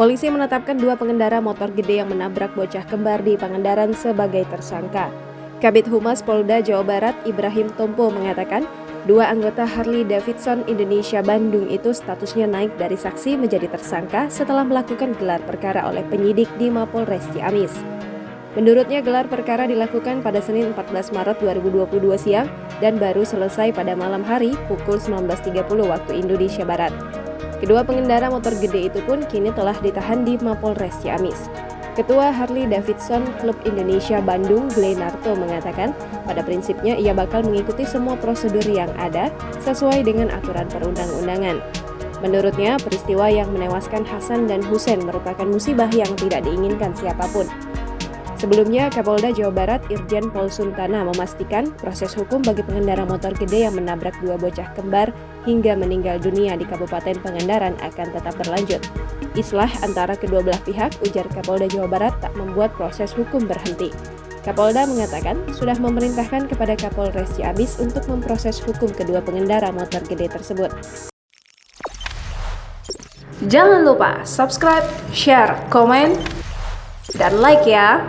Polisi menetapkan 2 pengendara motor gede yang menabrak bocah kembar di Pangandaran sebagai tersangka. Kabid Humas Polda Jawa Barat Ibrahim Tompo mengatakan, 2 anggota Harley Davidson Indonesia Bandung itu statusnya naik dari saksi menjadi tersangka setelah melakukan gelar perkara oleh penyidik di Mapolres Ciamis. Menurutnya gelar perkara dilakukan pada Senin 14 Maret 2022 siang dan baru selesai pada malam hari pukul 19.30 waktu Indonesia Barat. Kedua pengendara motor gede itu pun kini telah ditahan di Mapolres Ciamis. Ketua Harley Davidson Klub Indonesia Bandung, Glenarto, mengatakan pada prinsipnya ia bakal mengikuti semua prosedur yang ada sesuai dengan aturan perundang-undangan. Menurutnya, peristiwa yang menewaskan Hasan dan Husein merupakan musibah yang tidak diinginkan siapapun. Sebelumnya, Kapolda Jawa Barat Irjen Pol Suntana memastikan proses hukum bagi pengendara motor gede yang menabrak 2 bocah kembar hingga meninggal dunia di Kabupaten Pangandaran akan tetap berlanjut. Islah antara kedua belah pihak, ujar Kapolda Jawa Barat, tak membuat proses hukum berhenti. Kapolda mengatakan sudah memerintahkan kepada Kapolres Ciamis untuk memproses hukum kedua pengendara motor gede tersebut. Jangan lupa subscribe, share, komen, dan like ya!